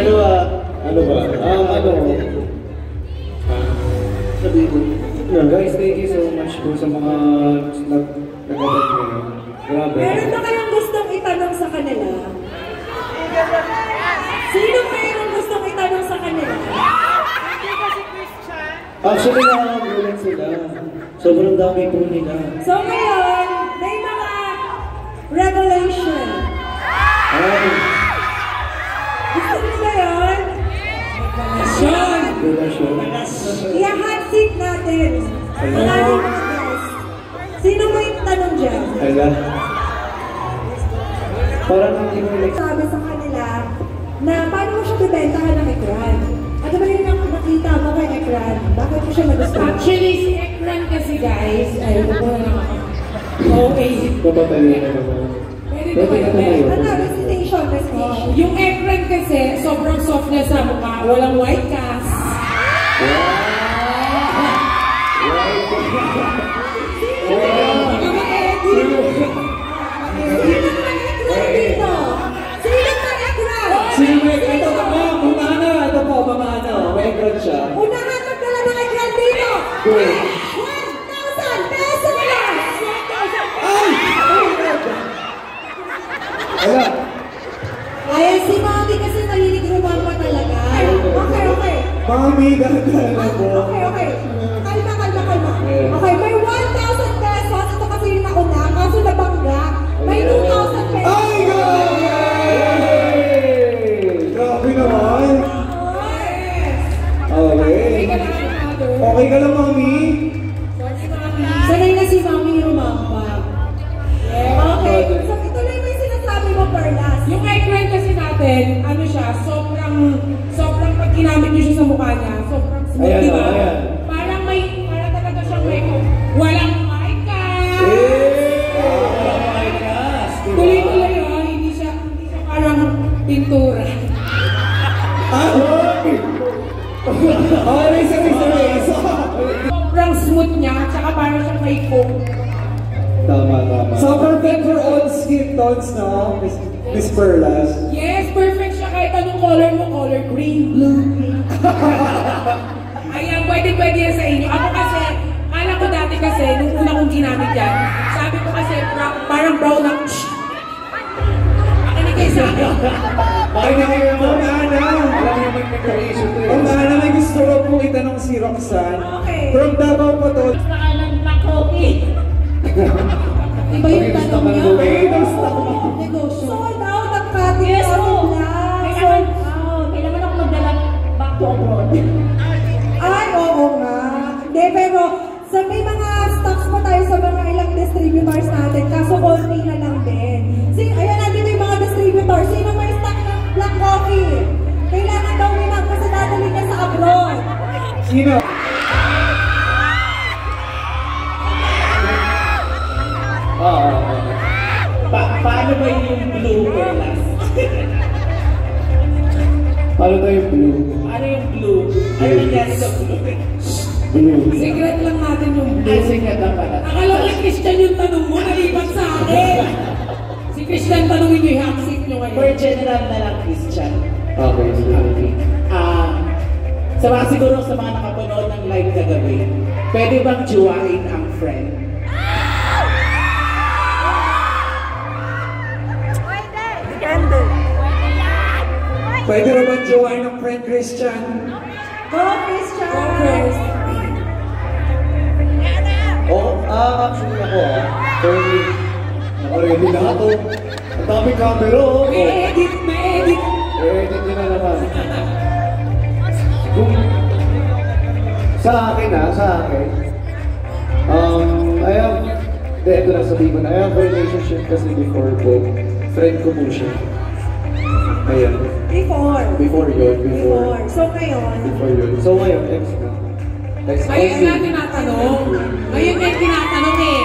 Ano ba? Sabi ko. Guys, thank you so much po sa mga nag-agat ngayon. Grabe. Meron ba kayong gustong itanong sa kanila? Sino mayroong gustong itanong sa kanila? Actually, nakakagulat sila. Sobrang dami po nila. So ngayon, may mga revelation. Ay! Gusto nyo ba yun? Revelation. I-hot seat natin. Maraming mga guys. Sino mo yung tanong dyan? Ala. Parang hindi mo sabi sa kanila na paano mo siya bibentahan ng ekran? Ano ba yung nakita mo kay ekran? Bakit mo siya magustuhan? Actually, si ekran kasi guys, ay, bubuhan lang ako. Okay. Papatayin na naman. Pwede ba yun? Ano? Recitation. Yung ekran kasi, sobrang soft niya sa mukha. Walang white cast. Unahan magdala ng ekran dito! 1,000 pesos lang! Ay! Ala! Ay, si Mami kasi mahilig rumamba talaga. Okay. Mami, gagana po. Okay. Kalma. Okay, may 1,000 pesos. Ito kasi yung nauna, kaso nabangga. May 2,000 pesos. Ay, grabe! Grabe naman. Okay ka lang, Mami? Sanay na si Mami rumamba. Okay, so ituloy mo yung sinasabi mo, Perlas. Yung ekran kasi natin, ano siya, sobrang pag ginamit niyo siya sa mukha niya, sobrang smooth, di ba? Parang talaga siyang walang mic cast. Tuloy-tuloy yun, hindi siya parang pintura. Sobrang smooth niya, tsaka parang siyang may coke. Tama. So, perfect for all skin tones, no? Miss Perlas. Yes, perfect siya kahit anong color mo, color green, blue, pink. Ayan, pwede yan sa inyo. Ako kasi, kala ko dati kasi, nung una kong ginamit yan, sabi ko kasi, parang brown na, Makinig kayo sa akin. Makinig kayo naman, Ana. Alam niyo mag-preparation to. Ana, may gusto ko po itanong si Roxanne. Okay. From Davao po to. Gusto ka ng koki. Iba yung tanong niya. Negosyo. Sold out ang cutting Yes, out po. lang. Kailangan ako magdala back to abroad. Ay, oo nga. Hindi, pero may mga stocks pa tayo sa mga ilang distributors natin. Kaso konti na lang din. Ayan natin yung mga distributors. Sino may stock ng black coffee? Kailangan daw nila kasi dadali niya sa abroad. Sino? Paano ba yung blue Perlas? Paano tayo yung blue? Ano yung blue? Ano nangyari sa blue? Blue. Secret lang natin yung blue. Ay, secret lang pala. Akala ko yung Christian yung tanong mo, nalipat sa akin. Si Christian tanongin nyo, i-hacksik nyo ngayon. For general na lang, Christian. Okay. Siguro sa mga nakapanood ng live kagabi, pwede bang juwain ang friend? Pwede naman join ng friend Christian. Go, Christian! Go first. Actually ako Sorry. Naka-ready na ako. Ang daming camera, May edit. I-edit nyo na naman. Sa akin. Ito na sabihin ko na. I have a relationship kasi before po. Friend ko po siya. Ayan. Before yun. So ngayon? Before yun. So ngayon, ex na. Ngayon na tinatanong. Ngayon na tinatanong eh.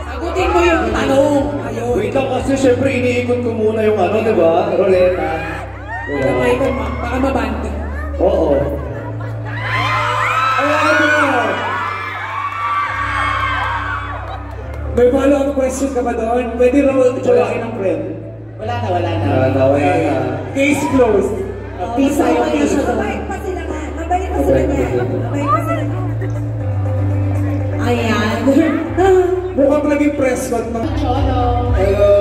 Sagutin mo yung tanong. Ayun. Wait lang kasi syempre iniikot ko muna yung ano, di ba? Roleta. Baka mabanda. Oo. May follow-up question ka ba doon? Pwede raw jowain ng friend? Wala na. Wala na. Case closed. Peace tayo, peace. Mabait pa sila nga. Mabait pa sila nga. Mabait pa sila nga. Ayan. Mukhang naging press con ng Cholo. Hello.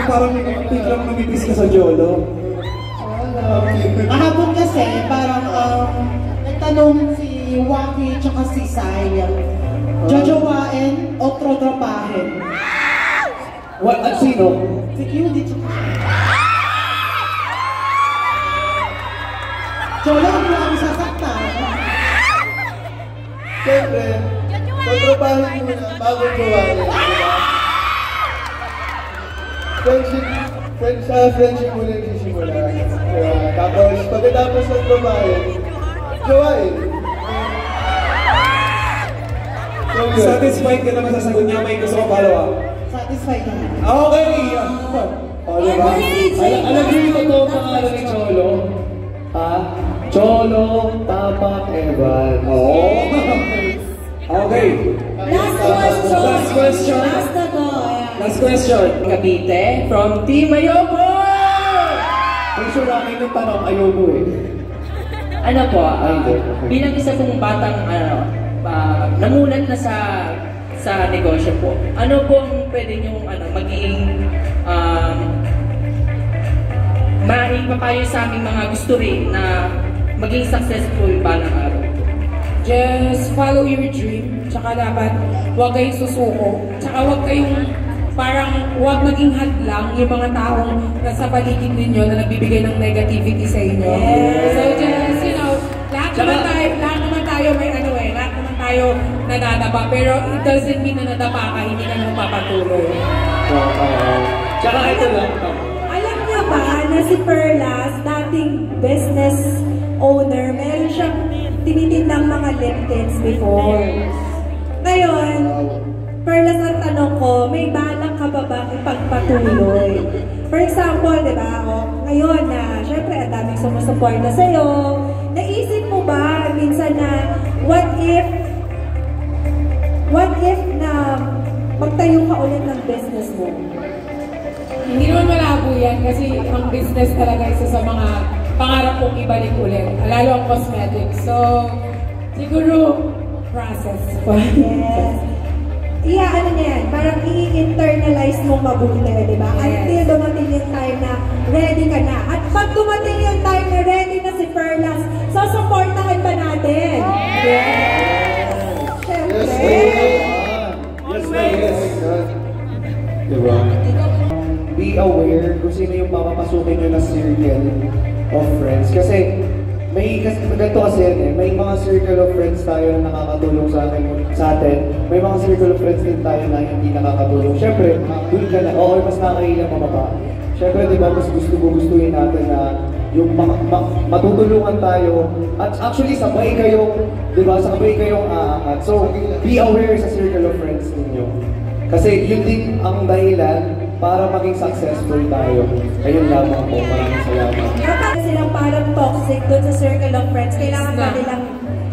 Parang biglang namipis ka sa Jolo. Kahapon kasi, parang nagtanong si Waki tsaka si Sai, jajawain o trotropahin? What? At sino? Si QD tsaka Cholo, huwag mo kami sasaktan. Siyempre, pagtrabahin mo na bago gawain. Friendship mo na nagsisimula. Tapos, pagkatapos ng trabahin, gawain. Satisfied ka naman sa sagot niya, may gusto ko follow up. Satisfied naman. Okay! O, diba? Alam niyo yung ito pangalan ni Cholo? Ha? Cholo, Tapak, Evan. Oo. Okay. Last question. Last question. Last na to. Last question. Cavite from Team Ayobo! May sure akin yung tanong, Ayobo eh. Ano po, bilang isa pong batang namulat na sa negosyo po, ano po ang pwede niyong maging maipapayo sa aming mga gusto rin na maging successful balang araw? Just follow your dream. Tsaka dapat huwag kayong susuko. Tsaka huwag maging hadlang yung mga taong nasa paligid ninyo na nagbibigay ng negativity sa inyo. So just, lahat naman tayo may lahat naman tayo nadadapa. Pero it doesn't mean na nadapa ka, hindi ka naman papatuloy. Tsaka ito lang. Alam niya ba na si Perlas, dating business owner, meron siyang tinitindang mga lip tints before. Ngayon, Perlas, ang tanong ko, may balak ka ba bang ipagpatuloy? For example, di ba, ngayon na, syempre, ang daming sumusuporta sa'yo, naisip mo ba minsan na, what if na magtayo ka ulit ng business mo? Hindi naman malabo yan kasi ang business talaga isa sa mga pangarap kong ibalik ulit. Lalo ang cosmetics. So, siguro, process pa. Yes. Ano niya yan, parang i-internalize mo mabuti, di ba? Until dumating yung time na ready ka na. At pag dumating yung time na ready na si Perlas, supportahan ba natin? Yes! Siyempre! Yes. Diba? Be aware kung sino yung papapasukin nyo na circle of friends. Kasi ganito kasi may mga circle of friends tayo na nakakatulong sa atin. May mga circle of friends din tayo na hindi nakakatulong. Siyempre, doon ka na, mas nakakahilang mamaba. Siyempre, di ba, mas gustuhin natin na yung matutulungan tayo. At actually, sabay kayong aangat. So, be aware sa circle of friends ninyo. Kasi yun din ang dahilan para maging successful tayo. Ayun lamang po. Maraming salamat. Kapag silang parang toxic doon sa circle of friends, kailangan pa nilang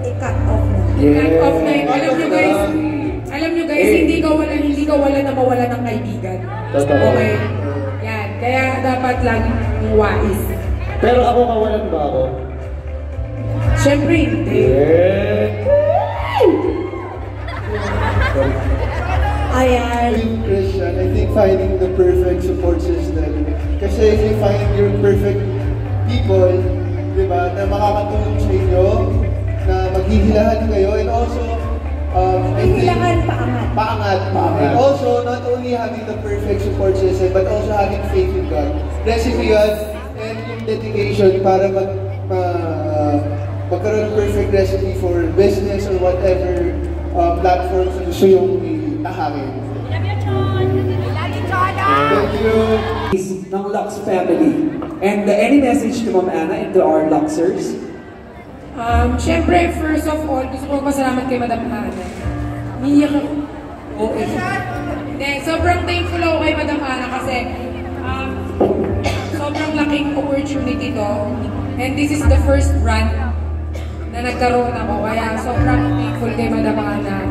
i-cut off na. Cut off na yun. Alam nyo guys, hindi ka wala na mawala ng kaibigan. Totoo. Okay? Yan. Kaya dapat laging wais. Pero ako, kawalan ba ako? Siyempre hindi. Ayan. Christian, I think finding the perfect support system. Kasi if you find your perfect people, di ba, na makakatulong sa inyo, na maghihilahan kayo, and also, I think, paangat. And also, not only having the perfect support system, but also having faith in God. Recipe yun, and yung dedication para magkaroon ng perfect recipe for business or whatever platforms gusto yung itahakin. Thank you. Ng Lux family. And any message to Ma'am Ana and to our Luxers? Siyempre, first of all, gusto ko pasalamat kay Madam Ana. Niyak ako. Sobrang thankful ako kay Madam Ana kasi sobrang laking opportunity to. And this is the first run na nagkaroon ako. Kaya sobrang thankful kay Madam Ana.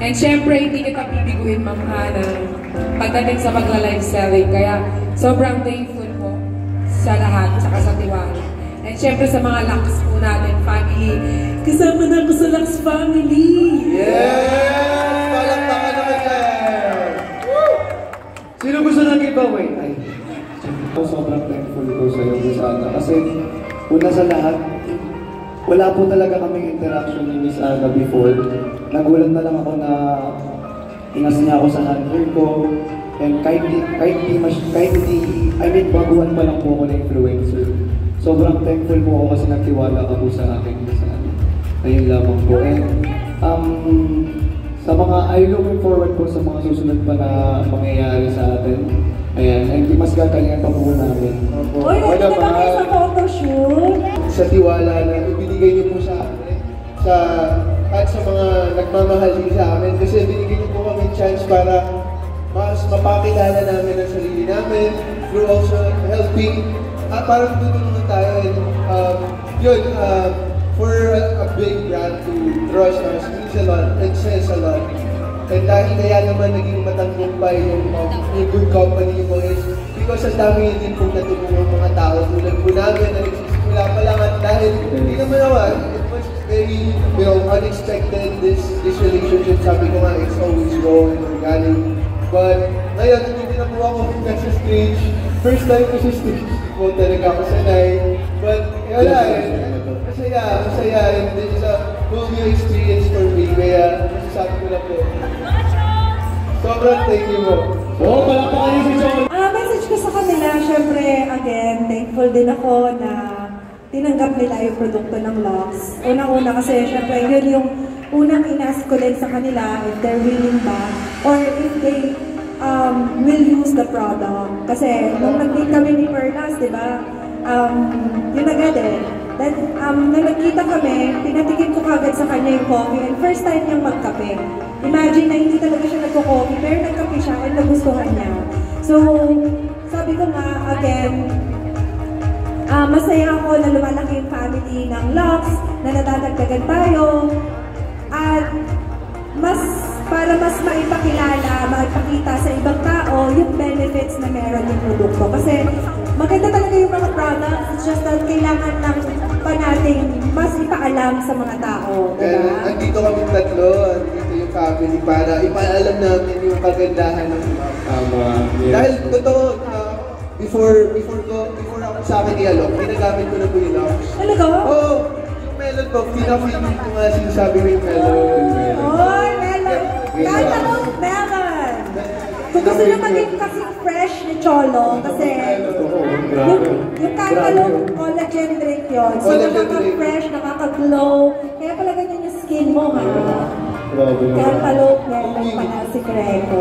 And syempre, hindi kita bibiguin, Ma'am Ana, pagdating sa pagla-live selling. Kaya sobrang thankful po sa lahat, saka sa tiwala. And syempre sa mga Lux po natin, family. Kasama na ako sa Lux family! Yes! Palakpakan naman yan! Sino gusto ng giveaway? Ay, sobrang thankful ko sa iyo, Miss Ana. Kasi una sa lahat, wala po talaga kaming interaction ni Miss Ana before. Nagulat na lang ako na inas niya ako sa handler ko. And kahit di, baguhan pa lang po ako na influencer. Sobrang thankful po ako kasi nagtiwala ka po sa akin, Miss Ana. Ayun lamang po. And sa mga, I looking forward po sa mga susunod pa na mangyayari sa atin. Ayan, and mas gagalingan pa po namin. Uy, ready na ba kayo sa photoshoot? Sa tiwala na ibinigay niyo po sa amin, at sa mga nagmamahal din sa amin, kasi binigay niyo po kami chance para mas mapakilala namin ang sarili namin through also helping, parang tutulungan tayo. And for a big brand to trust us means a lot and says a lot. And dahil kaya naman naging matagumpay yung good company mo is because ang dami din pong natulungan mga tao tulad po namin na nagsisimula pa lang at dahil hindi naman naman, it was very unexpected this relationship. Sabi ko nga, it's always raw and organic. But ngayon, hindi na po ako nasa stage. First time ko sa stage, po talaga ako sanay. But wala masaya. And this is a whole new experience for me. Kaya masasabi ko lang po. Sobrang thank you mo. Oo, palakpakan niyo si John! Message ko sa kanila, syempre, again, thankful din ako na tinanggap nila yung produkto ng Lux. Unang-una kasi, syempre, yun yung unang in-ask ko din sa kanila if they're willing ba or if they will use the product. Kasi nung nag-meet kami ni Perlas, di ba, yun agad eh. Then, nung nagkita kami, pinatikin ko kagad sa kanya yung coffee and first time niyang magkape. Imagine na hindi talaga siya nagko-coffee, pero nagkape siya and nagustuhan niya. So, sabi ko nga, again, masaya ako na lumalaki yung family ng Lux, na nadadagdagan tayo, at para mas maipakilala, maipakita sa ibang tao yung benefits na meron yung produkto. Kasi maganda talaga yung mga products, it's just that kailangan lang pa natin mas ipaalam sa mga tao. Diba? Andito kami tatlo, andito yung family para ipaalam namin yung kagandahan ng Lux. Yes. Dahil totoo, before ako sa akin i-alok, ginagamit ko na po yung Lux. Talaga? Oo, yung melon ko, pinafeel ko nga sinasabi mo yung melon. Oy, melon! Cantaloupe melon! Kung gusto nyo maging kasing fresh ni Cholo, kasi yung cantaloupe collagen drink yun. So nakaka-fresh, nakaka-glow. Kaya pala ganyan yung skin mo, ha? Cantaloupe melon pala sikreto.